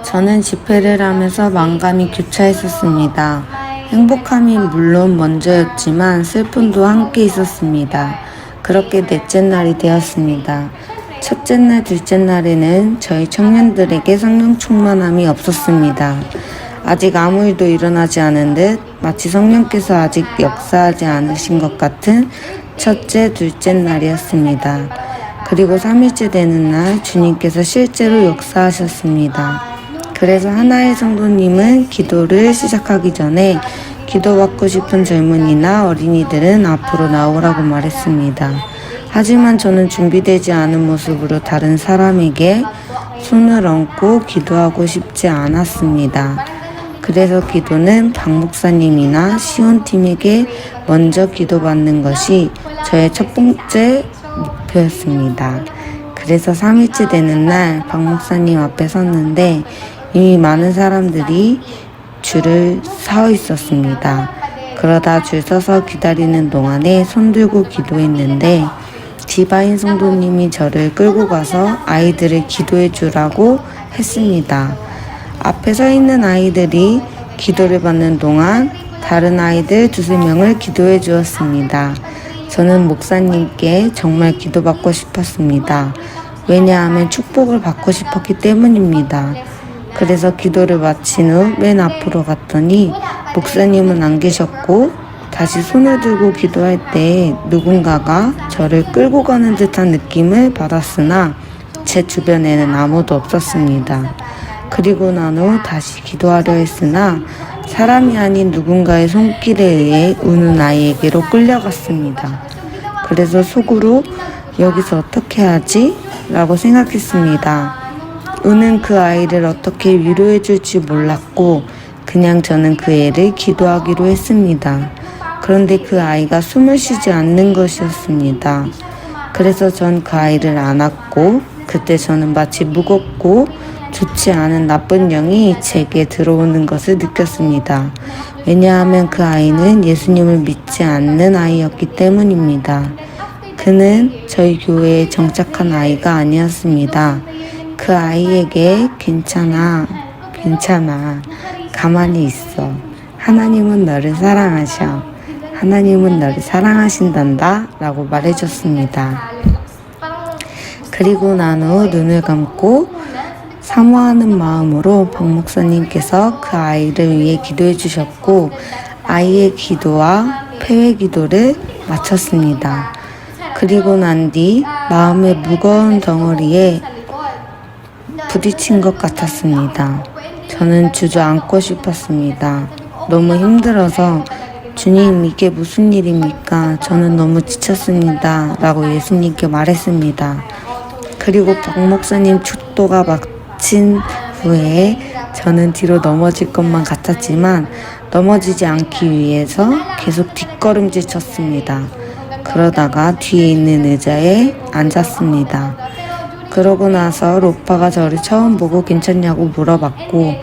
저는 집회를 하면서 만감이 교차했었습니다. 행복함이 물론 먼저였지만 슬픔도 함께 있었습니다. 그렇게 넷째 날이 되었습니다. 첫째 날, 둘째 날에는 저희 청년들에게 성령 충만함이 없었습니다. 아직 아무 일도 일어나지 않은 듯 마치 성령께서 아직 역사하지 않으신 것 같은 첫째, 둘째 날이었습니다. 그리고 3일째 되는 날 주님께서 실제로 역사하셨습니다. 그래서 하나의 성도님은 기도를 시작하기 전에 기도받고 싶은 젊은이나 어린이들은 앞으로 나오라고 말했습니다. 하지만 저는 준비되지 않은 모습으로 다른 사람에게 손을 얹고 기도하고 싶지 않았습니다. 그래서 기도는 박 목사님이나 시온팀에게 먼저 기도받는 것이 저의 첫 번째 목표였습니다. 그래서 3일째 되는 날 박 목사님 앞에 섰는데 이미 많은 사람들이 줄을 서 있었습니다. 그러다 줄 서서 기다리는 동안에 손 들고 기도했는데 디바인 성도님이 저를 끌고 가서 아이들을 기도해 주라고 했습니다. 앞에 서 있는 아이들이 기도를 받는 동안 다른 아이들 두세 명을 기도해 주었습니다. 저는 목사님께 정말 기도받고 싶었습니다. 왜냐하면 축복을 받고 싶었기 때문입니다. 그래서 기도를 마친 후 맨 앞으로 갔더니 목사님은 안 계셨고 다시 손을 들고 기도할 때 누군가가 저를 끌고 가는 듯한 느낌을 받았으나 제 주변에는 아무도 없었습니다. 그리고 난 후 다시 기도하려 했으나 사람이 아닌 누군가의 손길에 의해 우는 아이에게로 끌려갔습니다. 그래서 속으로 여기서 어떻게 하지? 라고 생각했습니다. 우는 그 아이를 어떻게 위로해 줄지 몰랐고 그냥 저는 그 애를 기도하기로 했습니다. 그런데 그 아이가 숨을 쉬지 않는 것이었습니다. 그래서 전 그 아이를 안았고 그때 저는 마치 무겁고 좋지 않은 나쁜 영이 제게 들어오는 것을 느꼈습니다. 왜냐하면 그 아이는 예수님을 믿지 않는 아이였기 때문입니다. 그는 저희 교회에 정착한 아이가 아니었습니다. 그 아이에게 괜찮아, 가만히 있어. 하나님은 너를 사랑하셔. 하나님은 너를 사랑하신단다 라고 말해줬습니다. 그리고 난 후 눈을 감고 사모하는 마음으로 박 목사님께서 그 아이를 위해 기도해 주셨고 아이의 기도와 폐회 기도를 마쳤습니다. 그리고 난 뒤 마음의 무거운 덩어리에 부딪힌 것 같았습니다. 저는 주저앉고 싶었습니다. 너무 힘들어서 주님 이게 무슨 일입니까? 저는 너무 지쳤습니다. 라고 예수님께 말했습니다. 그리고 박 목사님 축도가 마친 후에 저는 뒤로 넘어질 것만 같았지만 넘어지지 않기 위해서 계속 뒷걸음질 쳤습니다. 그러다가 뒤에 있는 의자에 앉았습니다. 그러고 나서 로파가 저를 처음 보고 괜찮냐고 물어봤고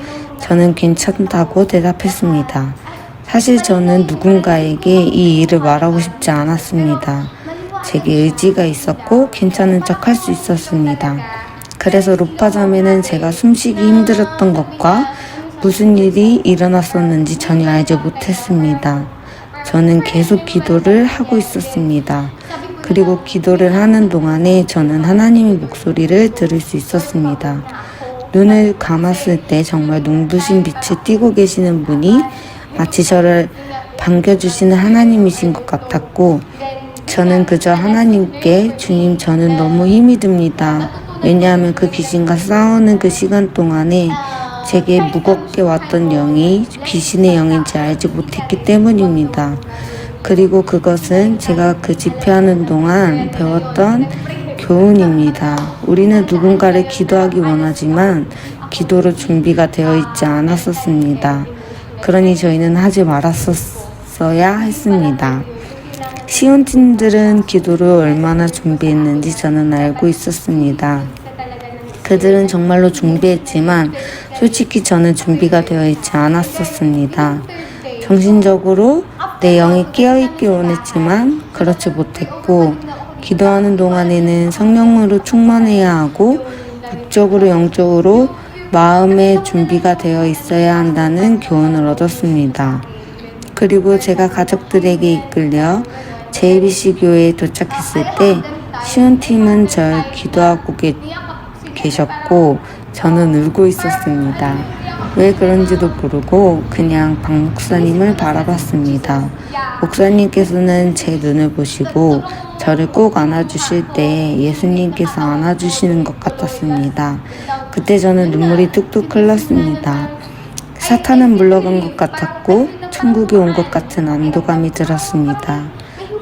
저는 괜찮다고 대답했습니다. 사실 저는 누군가에게 이 일을 말하고 싶지 않았습니다. 제게 의지가 있었고 괜찮은 척 할 수 있었습니다. 그래서 로파 자매는 제가 숨쉬기 힘들었던 것과 무슨 일이 일어났었는지 전혀 알지 못했습니다. 저는 계속 기도를 하고 있었습니다. 그리고 기도를 하는 동안에 저는 하나님의 목소리를 들을 수 있었습니다. 눈을 감았을 때 정말 눈부신 빛을 띠고 계시는 분이 마치 저를 반겨주시는 하나님이신 것 같았고 저는 그저 하나님께 주님 저는 너무 힘이 듭니다. 왜냐하면 그 귀신과 싸우는 그 시간 동안에 제게 무겁게 왔던 영이 귀신의 영인지 알지 못했기 때문입니다. 그리고 그것은 제가 그 집회하는 동안 배웠던 교훈입니다. 우리는 누군가를 기도하기 원하지만 기도로 준비가 되어 있지 않았었습니다. 그러니 저희는 하지 말았어야 했습니다. 시온팀들은 기도를 얼마나 준비했는지 저는 알고 있었습니다. 그들은 정말로 준비했지만 솔직히 저는 준비가 되어 있지 않았었습니다. 정신적으로 내 영이 깨어있기 원했지만 그렇지 못했고 기도하는 동안에는 성령으로 충만해야 하고 지적으로 영적으로 마음의 준비가 되어 있어야 한다는 교훈을 얻었습니다. 그리고 제가 가족들에게 이끌려 JBC 교회에 도착했을 때 시온팀은 절 기도하고 계셨고 저는 울고 있었습니다. 왜 그런지도 모르고 그냥 박 목사님을 바라봤습니다. 목사님께서는 제 눈을 보시고 저를 꼭 안아주실 때 예수님께서 안아주시는 것 같았습니다. 그때 저는 눈물이 뚝뚝 흘렀습니다. 사탄은 물러간 것 같았고 천국이 온 것 같은 안도감이 들었습니다.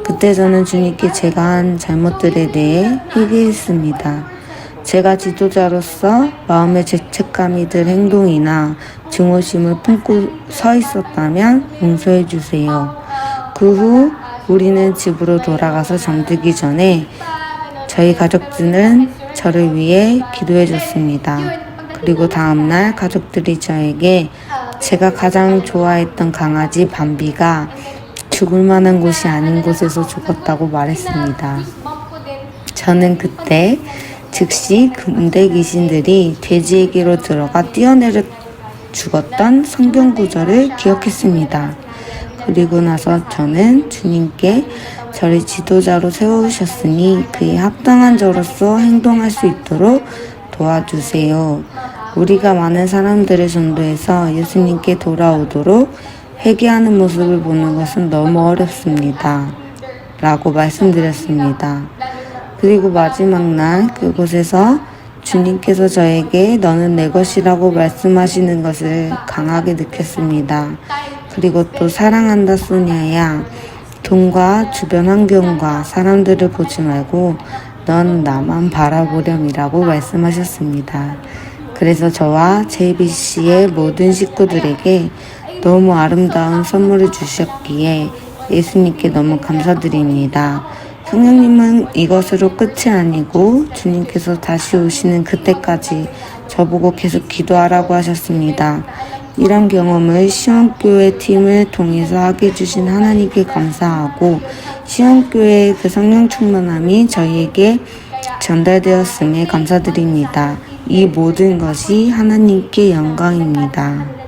그때 저는 주님께 제가 한 잘못들에 대해 회개했습니다. 제가 지도자로서 마음의 죄책감이 들 행동이나 증오심을 품고 서 있었다면 용서해 주세요. 그 후 우리는 집으로 돌아가서 잠들기 전에 저희 가족들은 저를 위해 기도해 줬습니다. 그리고 다음날 가족들이 저에게 제가 가장 좋아했던 강아지 밤비가 죽을 만한 곳이 아닌 곳에서 죽었다고 말했습니다. 저는 그때 즉시 군대 귀신들이 돼지에게로 들어가 뛰어내려 죽었던 성경 구절을 기억했습니다. 그리고 나서 저는 주님께 저를 지도자로 세우셨으니 그에 합당한 저로서 행동할 수 있도록 도와주세요. 우리가 많은 사람들을 전도해서 예수님께 돌아오도록 회개하는 모습을 보는 것은 너무 어렵습니다. 라고 말씀드렸습니다. 그리고 마지막 날 그곳에서 주님께서 저에게 너는 내 것이라고 말씀하시는 것을 강하게 느꼈습니다. 그리고 또 사랑한다 소냐야, 돈과 주변 환경과 사람들을 보지 말고 넌 나만 바라보렴이라고 말씀하셨습니다. 그래서 저와 JBC의 모든 식구들에게 너무 아름다운 선물을 주셨기에 예수님께 너무 감사드립니다. 성령님은 이것으로 끝이 아니고 주님께서 다시 오시는 그때까지 저보고 계속 기도하라고 하셨습니다. 이런 경험을 시온교회 팀을 통해서 하게 해주신 하나님께 감사하고 시온교회의 그 성령 충만함이 저희에게 전달되었음에 감사드립니다. 이 모든 것이 하나님께 영광입니다.